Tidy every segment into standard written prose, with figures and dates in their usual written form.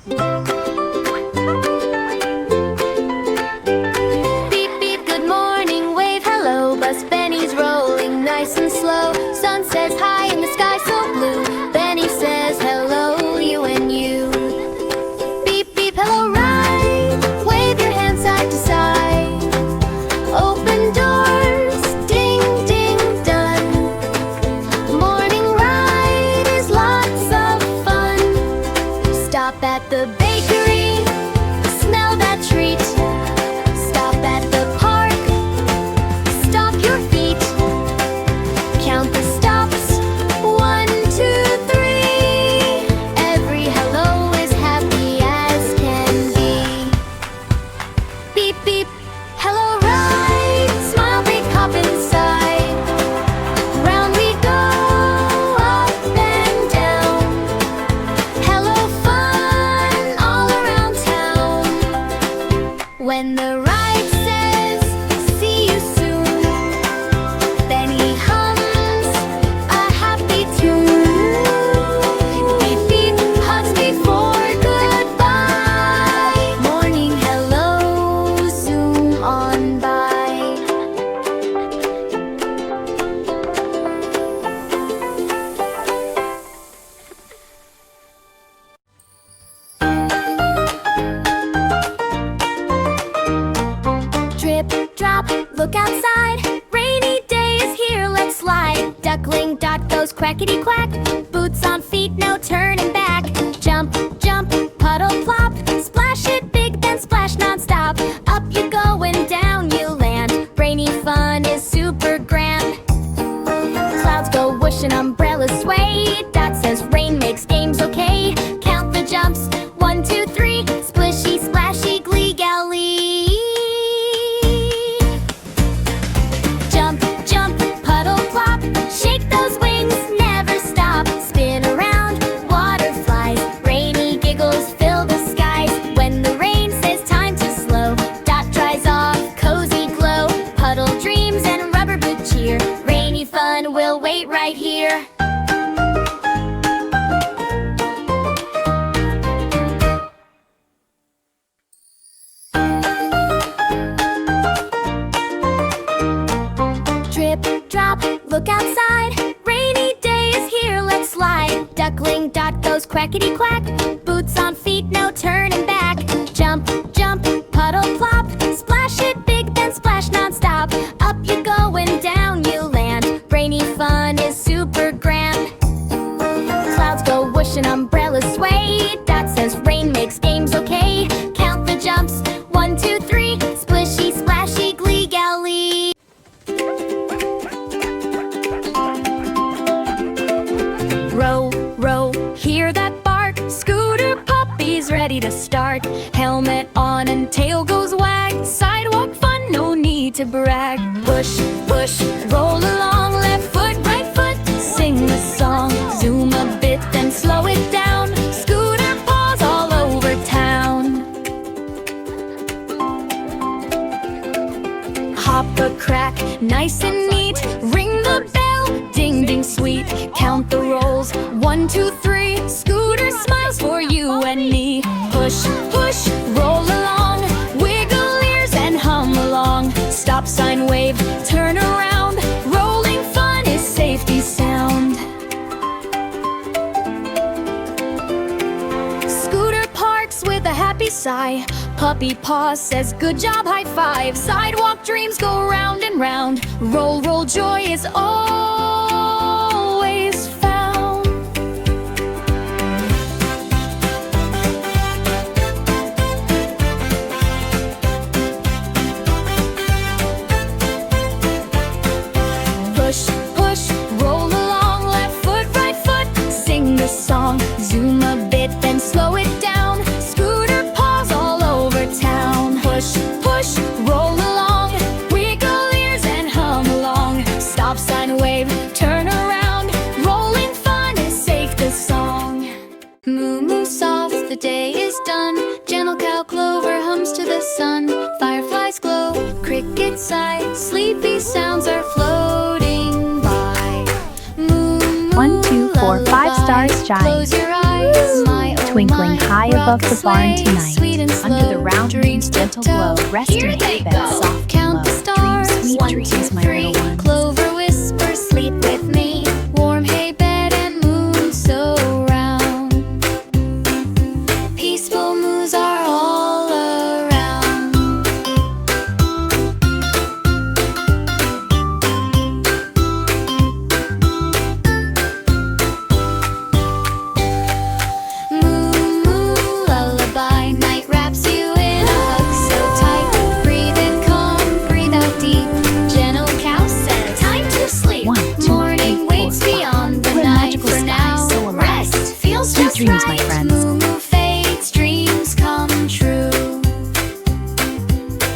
Beep beep, good morning, wave hello. Bus Benny's rolling nice and slow. Sun says hi and the sky so blue. Benny says hello, you and you. Beep beep, hello ride. Wave your hands side to side. Open doors, ding ding done. Morning ride is lots of fun. Stop at the bakery, smell that treat. Stop at the park, stop your feet. Count the stops, 1, 2, 3. Every hello is happy as can be. Beep beep, hello ride. Smile big, hop inside. Round we go, up and down. Hello fun all around town. When the ride says, see you soon, Benny hums a happy tune. Beep beep, hugs before goodbye. Morning hello, zoom on by. Drip, drop, look outside. Rainy day is here, let's slide. Duckling dot goes quackity quack. Boots on feet, no turning back. Jump, jump, puddle plop. Splash it big, then splash non-stop. Up you go and down you land. Rainy fun is super grand. Clouds go whoosh and umbrellas sway. Dot says rain makes games okay. Count the jumps, 1, 2, 3. Splishy, splashy, glee galley. Jump, jump, puddle plop. Shake those wings, never stop. Spin around, water flies. Rainy giggles fill the skies. When the rain says time to slow, Dot dries off, cozy glow. Puddle dreams and rubber boot cheer. Rainy fun will wait right here. Drip, drop, look outside. Rainy day is here, let's slide. Duckling dot goes quackity quack. Boots on feet, no turning back. Jump, jump, puddle plop. Splash it big, then splash non-stop. Up you go and down you land. Rainy fun is super grand. Clouds go whoosh and umbrellas sway. Dot says rain makes games okay. Count the jumps, 1, 2, 3. Splishy, splashy, glee galley. Row, row, hear that bark. Scooter puppy's ready to start. Helmet on and tail goes wag. Sidewalk fun, no need to brag. Push, push, roll along. Left foot, right foot, sing the song. Zoom a bit, then slow it down. Scooter paws all over town. Hop a crack, nice and neat. Ring the bell, ding ding sweet. Count the rolls, 1, 2, 3. Scooter smiles for you and me. Push, push, roll along. Wiggle ears and hum along. Stop sign wave, turn around. Rolling fun is safety sound. Scooter parks with a happy sigh. Puppy paw says good job, high five. Sidewalk dreams go round and round. Roll, roll, joy is always found. Push, push, roll along. Left foot, right foot, sing the song. Zoom a bit, then slow it down. Scooter paws all over town. Push, push, roll along. Wiggle ears and hum along. Stop sign wave, turn around. Rolling fun is safe to song. Moo moo soft, the day is done. Gentle cow clover hums to the sun. Fireflies glow, crickets sigh. Sleepy sounds are floating by. Moo moo 1, 2, 4, 5 lullaby. stars shine. Close your eyes, my Twinkling high above the barn tonight, sweet and under the slow. round Dreams moon's gentle glow, rest Here in they hay bed, go. soft Count and the low. stars. Dreams, sweet 1, dreams, 2, my 3. little ones. Clover whisper, sleep with me. Warm hay bed and moon so round. Peaceful moons are all around. Moo moo lullaby, night wraps you in a hug so tight. Breathe in calm, breathe out deep. Gentle cow says, time to sleep. 1, 2, Morning 3, 4, waits 5. beyond the What a night. magical For sky, now, so alive. rest feels Sweet just dreams, my right. friends. Moo moo fades, dreams come true.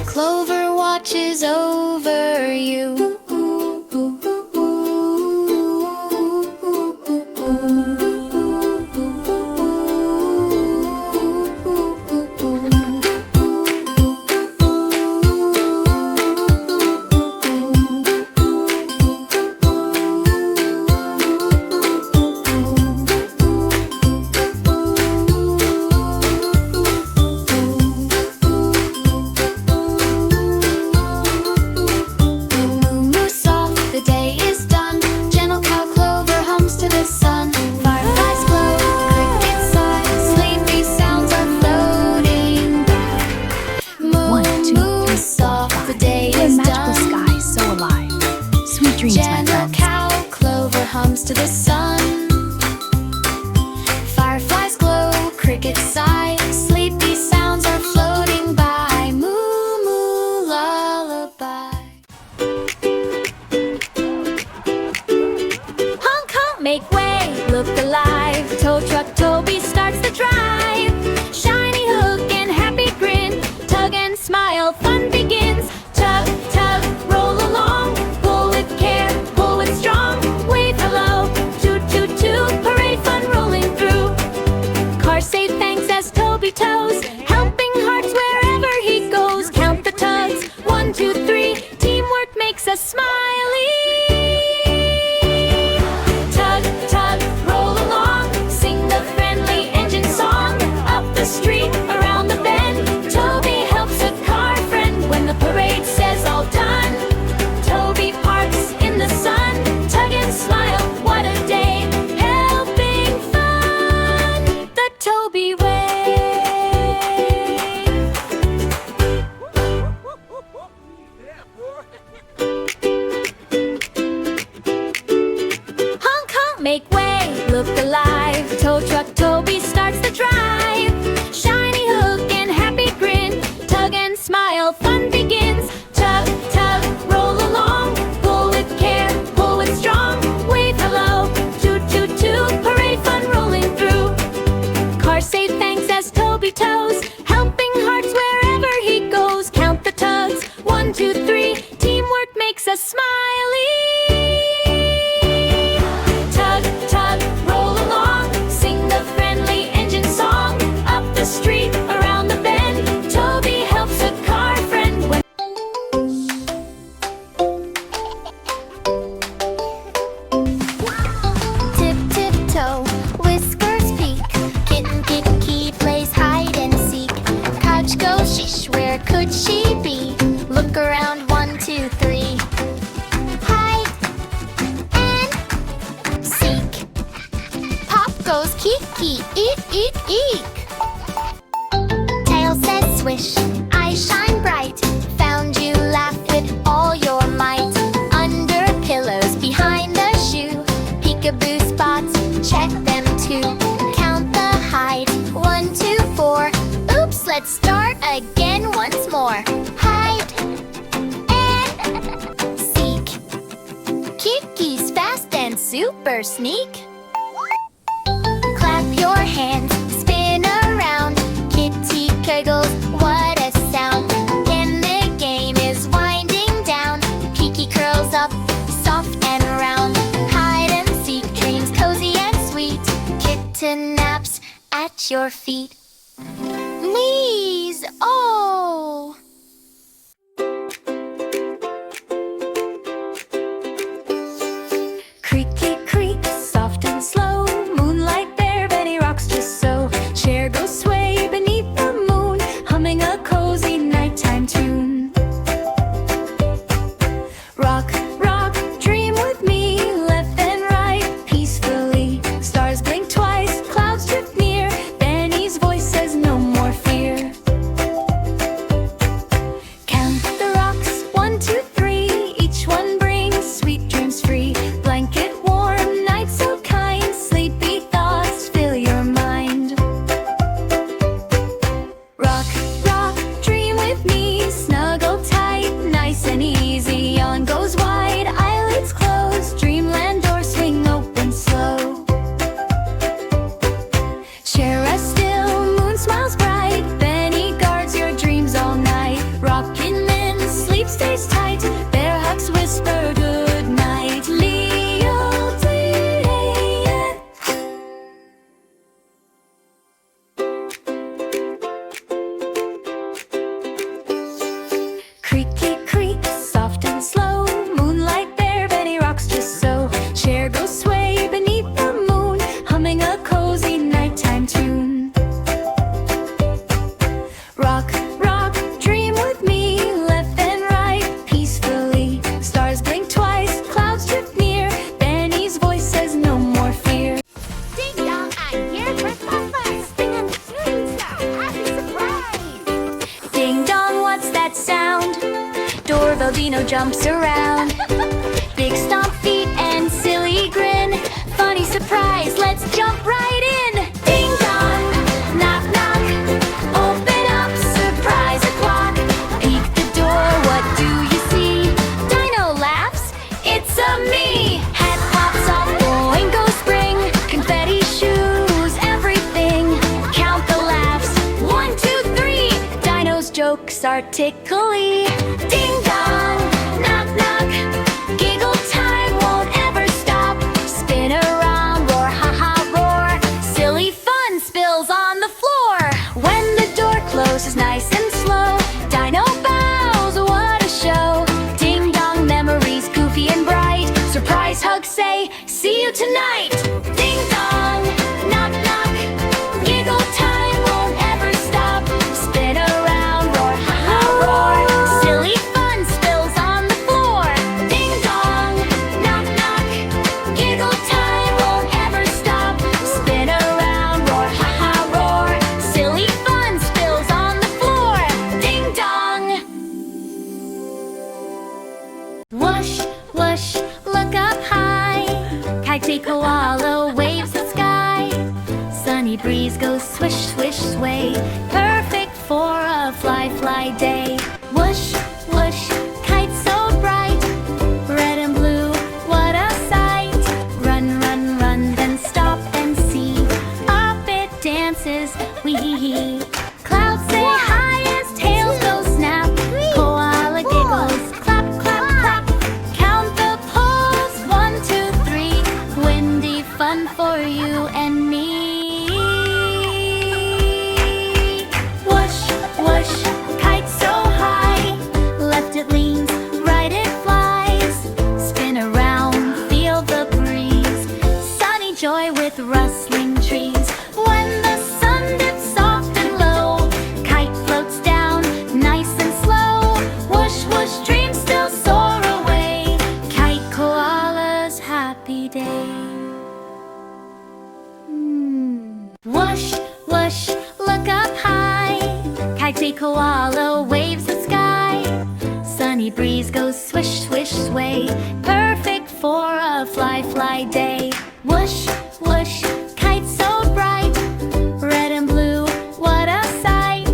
Clover watches over you. Moo moo soft, the day is done. Gentle cow clover hums to the sun. Fireflies glow, crickets sigh. Sleepy sounds are floating by. 1, 2, Moo 3, 4, soft, 5. the day What a is magical done. sky, so alive. Sweet dreams, my Gentle friends. cow clover hums to the sun. Fireflies glow, crickets sigh. Sleepy sounds are floating by. Moo moo lullaby. Honk honk, make way, look alive. Tow truck Toby starts the drive. Shiny hook and happy grin. Tug and smile, fun begins. Tug, tug, roll along. Pull with care, pull with strong. Wave hello, toot toot toot. Parade fun rolling through. Car safe thanks as Toby tows. Helping hearts wherever he goes. Count the tugs, 1, 2, 3. Teamwork makes us smiley. Tug, tug, roll along. Sing the friendly engine song. Up the street, around the bend. Toby helps a car friend when the parade says all done. Toby parks in the sun. Tug and smile, what a day. Helping fun, the Toby way. Honk honk, make way, look alive. Tow truck Toby starts the drive. Shiny hook and happy grin. Tug and smile, fun begins. Tug, tug, roll along. Pull with care, pull with strong. Wave hello, toot toot toot. Parade fun rolling through. Car safe thanks as Toby tows. Helping hearts wherever he goes. Count the tugs, 1, 2, 3. Teamwork makes us smiley. Tug, tug, roll along. Sing the friendly engine song. Up the street, around the bend. Toby helps a car friend when tip tip toe, whiskers peek. Kitten Kiki plays hide and seek. Couch goes shish, where could she be? Look around, 1, 2, 3. Hide and seek. Pop goes Kiki, eek eek eek. Tail says swish, eyes shine bright. Found you, laugh with all your might. Under pillows, behind the shoe. Peekaboo spots, check them too. Count the hide, 1, 2, 4. Oops, let's start again once more. Hide and seek. Kiki's fast and super sneak. Clap your hands, spin around. Kitty giggles, what a sound. And the game is winding down. Kiki curls up, soft and round. Hide and seek, dreams cozy and sweet. Kitten naps at your feet. Please, oh! Creaky creak, soft and slow. Moonlight there, Benny rocks just so. Cheerful Dino jumps around. Big stomp feet and silly grin. Funny surprise, let's jump right in. Ding dong, knock knock. Open up, surprise o'clock. Peek the door, what do you see? Dino laughs, it's a me. Hat pops off, boingo spring. Confetti shoes, everything. Count the laughs, 1, 2, 3. Dino's jokes are tickly. Ding dong, knock knock. Giggle time won't ever stop. Spin around, roar, ha ha roar. Silly fun spills on the floor. When the door closes nice and slow, Dino bows, what a show. Ding dong, memories goofy and bright. Surprise hug, say, see you tonight. Ding dong, knock knock. Giggle time won't ever stop. Spin around, roar, ha ha roar. Silly fun spills on the floor. Ding dong, knock knock. Giggle time won't ever stop. Spin around, roar, ha ha roar. Silly fun spills on the floor. Ding dong. Whoosh, whoosh, look up high. Catchy koala waves the sky. Sunny breeze goes swish, swish, sway. Perfect for a fly, fly day. Whoosh, whoosh, kite so bright. Red and blue, what a sight. Run, run, run, then stop and see. Up it dances, wee. Clouds say hi as tails go snap. Koala giggles, clap, clap, clap. Count the poles, 1, 2, 3. Windy fun for you and me. Whoosh, whoosh, kite so high. Left it leans, right it flies. Spin around, feel the breeze. Sunny joy with rustling trees. When the sun dips soft and low, kite floats down, nice and slow. Whoosh, whoosh, dreams still soar away. Kite koala's happy day. Whoosh, whoosh, look up high. Catchy koala waves the sky. Sunny breeze goes swish, swish, sway. Perfect for a fly, fly day. Whoosh, whoosh, kite so bright. Red and blue, what a sight.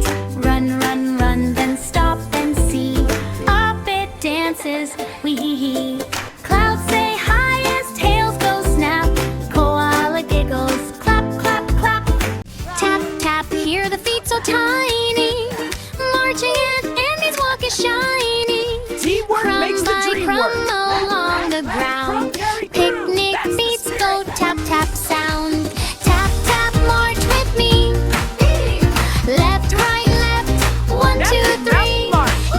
Run, run, run, then stop and see. Up it dances, wee. Clouds say hi as tails go snap. Koala giggles, clap, clap, clap. Tap, tap, hear the feet so tiny. Marching in, Andy's walk is shiny. Teamwork makes the dream work. Crumb along the ground. Picnic feet go tap, tap sound. Tap, tap, march with me. Left, right, left. 1, 2, 3.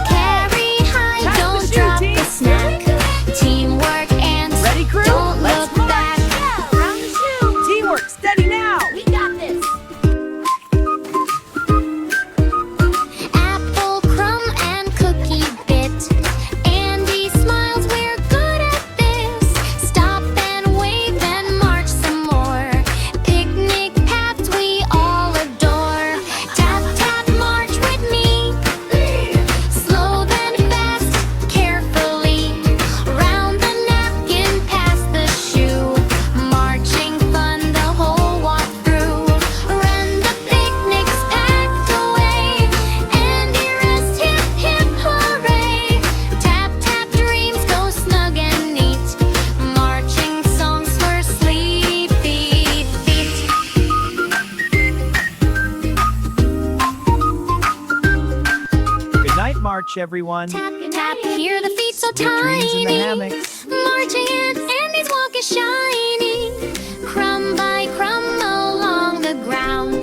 Carry high, Tap the don't shoe, drop team. the snack. Teamwork and Ready, crew? don't Let's look march. back. Round the shoe. Teamwork, steady now. We got this. Apple crumb and cookie bit. Andy smiles, we're good at this. Stop and wave and march some more. Picnic paths we all adore. Tap, tap, march with me. Slow then fast, carefully. Round the napkin, past the shoe. Marching fun the whole walk through. Run the picnics packed away. Andy rest, hip, hip, hooray. Tap, tap, dreams go snug and neat. Marching songs for sleepy feet. Good night, March, everyone. Tap, tap, hear the feet so Sweet dreams in the tiny. hammocks. Marching in, Andy's walk is shiny. Crumb by crumb along the ground.